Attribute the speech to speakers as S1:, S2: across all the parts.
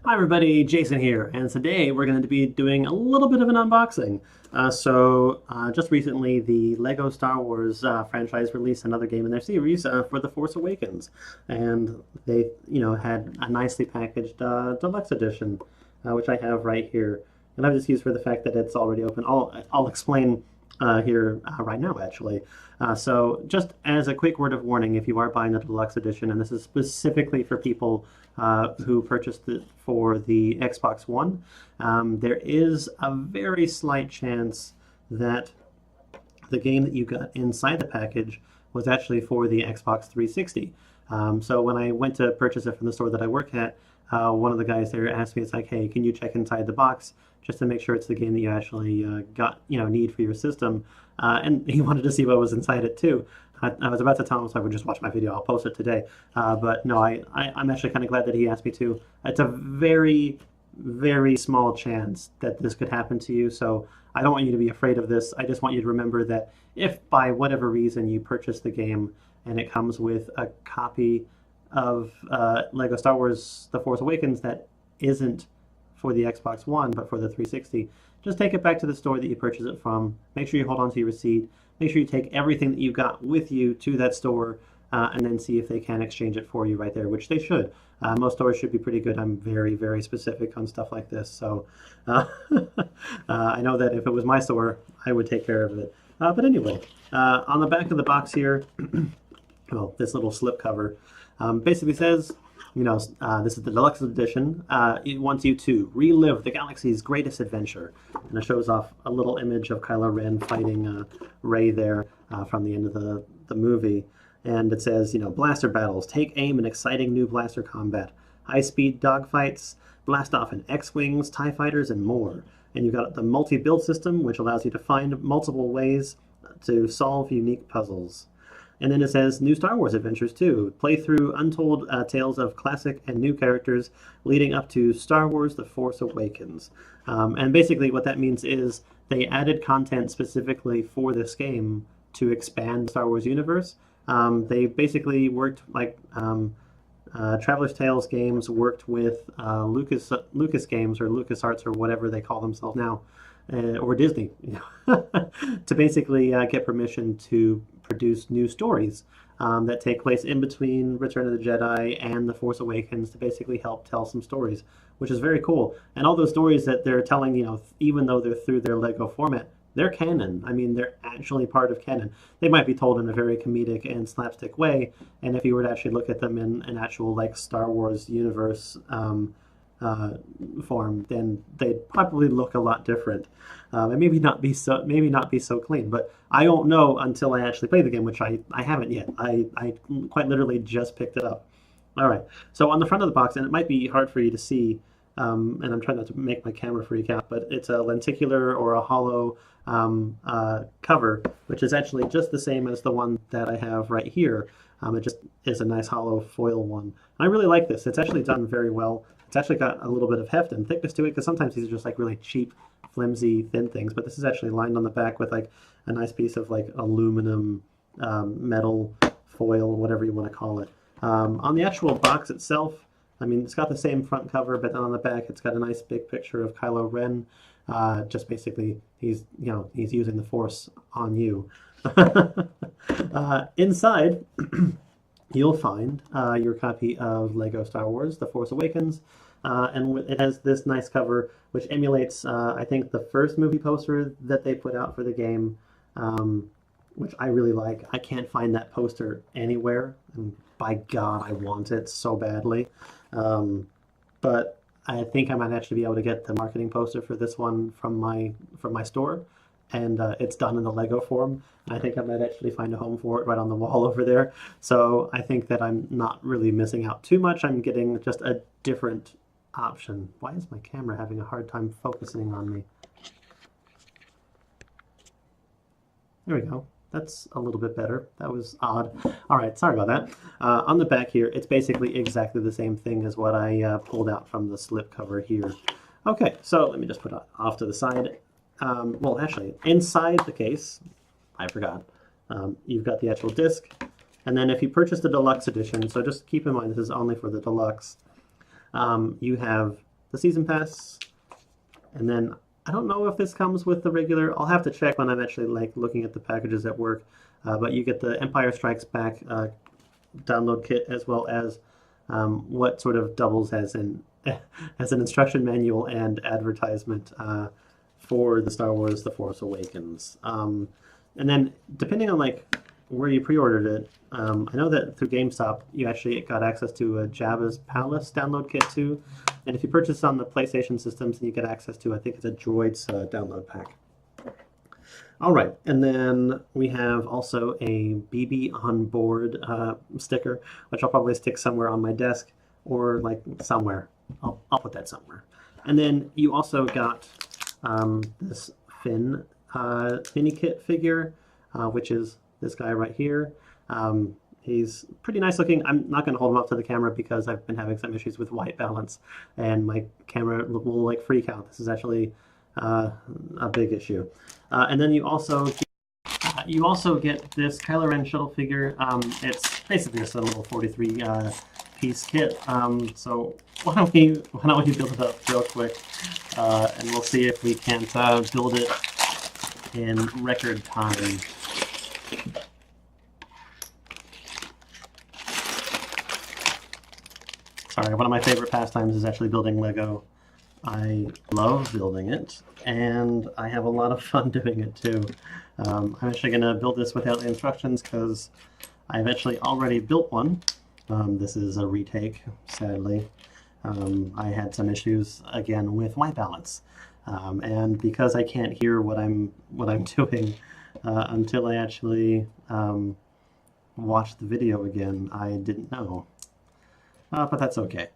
S1: Hi everybody, Jason here, and today we're going to be doing a little bit of an unboxing. Just recently the Lego Star Wars franchise released another game in their series for The Force Awakens, and they, had a nicely packaged deluxe edition, which I have right here, and I've just used for the fact that it's already open. I'll explain here right now, actually. So just as a quick word of warning, if you are buying the deluxe edition, and this is specifically for people who purchased it for the Xbox One, there is a very slight chance that the game that you got inside the package was actually for the Xbox 360. So when I went to purchase it from the store that I work at, one of the guys there asked me, it's like, hey, can you check inside the box just to make sure it's the game that you actually need for your system? And he wanted to see what was inside it too. I was about to tell him so I would just watch my video. I'll post it today. But no, I'm actually kind of glad that he asked me to. It's a very, very small chance that this could happen to you. So I don't want you to be afraid of this. I just want you to remember that if by whatever reason you purchase the game and it comes with a copy of Lego Star Wars The Force Awakens that isn't for the Xbox One but for the 360, just take it back to the store that you purchased it from. Make sure you hold on to your receipt. Make sure you take everything that you got with you to that store and then see if they can exchange it for you right there, which they should. Most stores should be pretty good. I'm very, very specific on stuff like this. So I know that if it was my store, I would take care of it. But anyway, on the back of the box here, well, this little slip cover basically says, this is the deluxe edition. It wants you to relive the galaxy's greatest adventure. And it shows off a little image of Kylo Ren fighting Rey there from the end of the movie. And it says, blaster battles, take aim in exciting new blaster combat, high-speed dogfights, blast off in X-Wings, TIE Fighters, and more. And you've got the multi-build system, which allows you to find multiple ways to solve unique puzzles. And then it says new Star Wars adventures too. Play through untold tales of classic and new characters leading up to Star Wars The Force Awakens. And basically what that means is they added content specifically for this game to expand the Star Wars universe. They basically worked like Traveler's Tales games worked with Lucas Games or LucasArts or whatever they call themselves now, or Disney, to basically get permission to produce new stories that take place in between Return of the Jedi and The Force Awakens to basically help tell some stories, which is very cool. And all those stories that they're telling, even though they're through their Lego format, they're canon. I mean, they're actually part of canon. They might be told in a very comedic and slapstick way, and if you were to actually look at them in an actual like Star Wars universe form, then they'd probably look a lot different, and maybe not be so clean. But I won't know until I actually play the game, which I haven't yet. I quite literally just picked it up. All right, so on the front of the box, and it might be hard for you to see, and I'm trying not to make my camera freak out, but it's a lenticular or a hollow cover, which is actually just the same as the one that I have right here. It just is a nice hollow foil one. I really like this. It's actually done very well. It's actually got a little bit of heft and thickness to it, because sometimes these are just like really cheap, flimsy, thin things, but this is actually lined on the back with like a nice piece of like aluminum metal foil, whatever you want to call it. On the actual box itself, I mean, it's got the same front cover, but then on the back it's got a nice big picture of Kylo Ren. Just basically, he's using the Force on you. Inside, you'll find your copy of Lego Star Wars The Force Awakens, and it has this nice cover which emulates, I think, the first movie poster that they put out for the game, which I really like. I can't find that poster anywhere, and by God, I want it so badly. But I think I might actually be able to get the marketing poster for this one from my store, and it's done in the Lego form. I think I might actually find a home for it right on the wall over there. So I think that I'm not really missing out too much. I'm getting just a different option. Why is my camera having a hard time focusing on me? There we go. That's a little bit better. That was odd. All right, sorry about that. On the back here, it's basically exactly the same thing as what I pulled out from the slip cover here. Okay, so let me just put it off to the side. Well, actually, inside the case, I forgot, you've got the actual disc. And then if you purchase the deluxe edition, so just keep in mind this is only for the deluxe, you have the season pass, and then I don't know if this comes with the regular. I'll have to check when I'm actually like looking at the packages at work. But you get the Empire Strikes Back download kit, as well as what sort of doubles as an instruction manual and advertisement for the Star Wars: The Force Awakens. And then depending on like where you pre-ordered it, I know that through GameStop you actually got access to a Jabba's Palace download kit too. And if you purchase on the PlayStation systems, then you get access to, I think it's a Droids download pack. All right, and then we have also a BB on board sticker, which I'll probably stick somewhere on my desk or like somewhere. I'll put that somewhere. And then you also got this Finn mini kit figure, which is this guy right here. He's pretty nice looking. I'm not going to hold him up to the camera because I've been having some issues with white balance, and my camera will like freak out. This is actually a big issue. And then you also get this Kylo Ren shuttle figure. It's basically just a little 43 piece kit. So why don't we build it up real quick, and we'll see if we can't build it in record time. Sorry, one of my favorite pastimes is actually building Lego. I love building it, and I have a lot of fun doing it too. I'm actually going to build this without the instructions because I've actually already built one. This is a retake, sadly. I had some issues again with white balance, and because I can't hear what I'm doing until I actually watch the video again, I didn't know. But that's okay.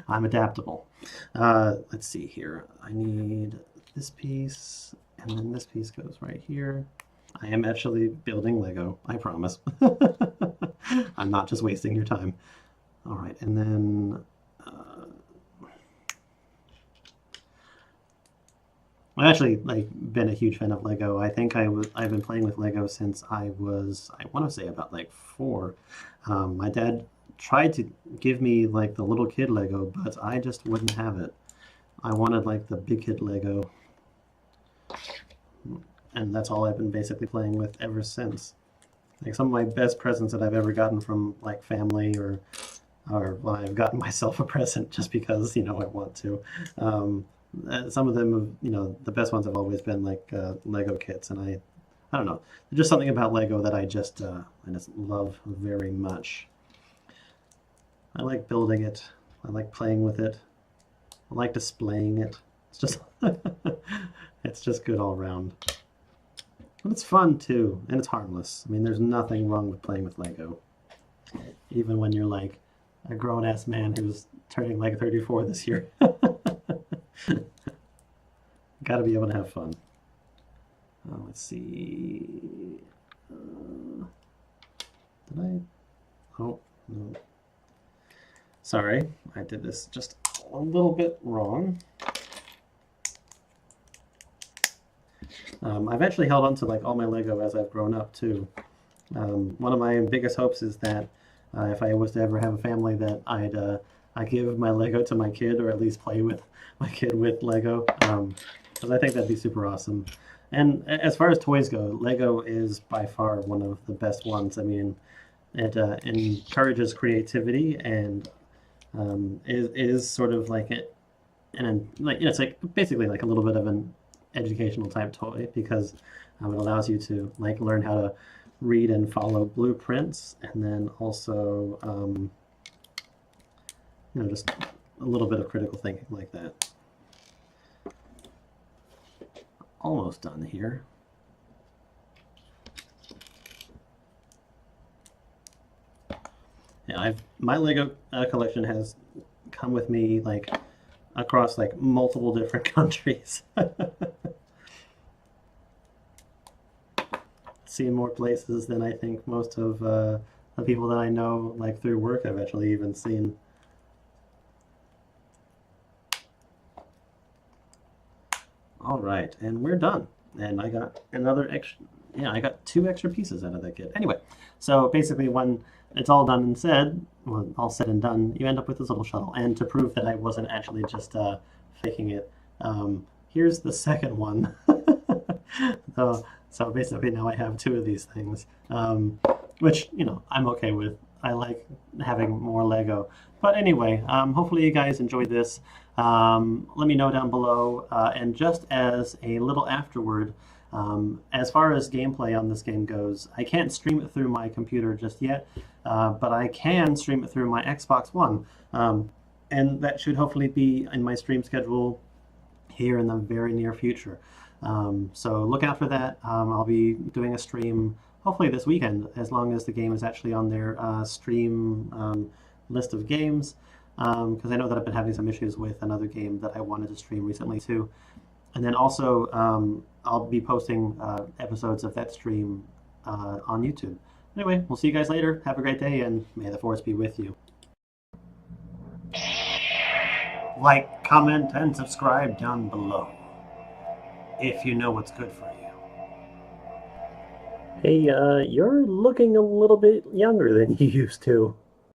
S1: I'm adaptable. Let's see here. I need this piece, and then this piece goes right here. I am actually building Lego, I promise. I'm not just wasting your time. All right, and then I've actually like been a huge fan of Lego. I think I've been playing with Lego since I want to say about like 4. My dad tried to give me like the little kid Lego, but I just wouldn't have it. I wanted like the big kid Lego, and that's all I've been basically playing with ever since. Like some of my best presents that I've ever gotten from like family, or well, I've gotten myself a present just because, you know, I want to. Some of them, you know, the best ones have always been like Lego kits, and I don't know. There's just something about Lego that I just love very much. I like building it. I like playing with it. I like displaying it. It's just it's just good all around. But it's fun too, and it's harmless. I mean, there's nothing wrong with playing with Lego. Even when you're like a grown-ass man who's turning like 34 this year. Gotta be able to have fun. Let's see. Did I? Oh, no. Sorry, I did this just a little bit wrong. I've actually held on to like all my Lego as I've grown up too. One of my biggest hopes is that if I was to ever have a family, that I give my Lego to my kid, or at least play with my kid with Lego, because I think that'd be super awesome. And as far as toys go, Lego is by far one of the best ones. I mean, it encourages creativity, and is sort of like like, you know, it's like basically like a little bit of an educational type toy, because it allows you to like learn how to read and follow blueprints, and then also you know, just a little bit of critical thinking like that. Almost done here. Yeah, my Lego collection has come with me like across like multiple different countries. Seen more places than I think most of the people that I know like through work I've actually even seen. All right, and we're done. And I got another extra, yeah, I got 2 extra pieces out of that kit. Anyway, so basically when it's all done and said, well, all said and done, you end up with this little shuttle. And to prove that I wasn't actually just faking it, here's the second one. So basically now I have two of these things, which, you know, I'm okay with. I like having more Lego. But anyway, hopefully you guys enjoyed this. Let me know down below. And just as a little afterward, as far as gameplay on this game goes, I can't stream it through my computer just yet, but I can stream it through my Xbox One. And that should hopefully be in my stream schedule here in the very near future. So look out for that. I'll be doing a stream hopefully this weekend, as long as the game is actually on their stream list of games, because I know that I've been having some issues with another game that I wanted to stream recently too. And then also I'll be posting episodes of that stream on YouTube. Anyway, we'll see you guys later. Have a great day, and may the force be with you. Like, comment, and subscribe down below if you know what's good for you. Hey, you're looking a little bit younger than you used to.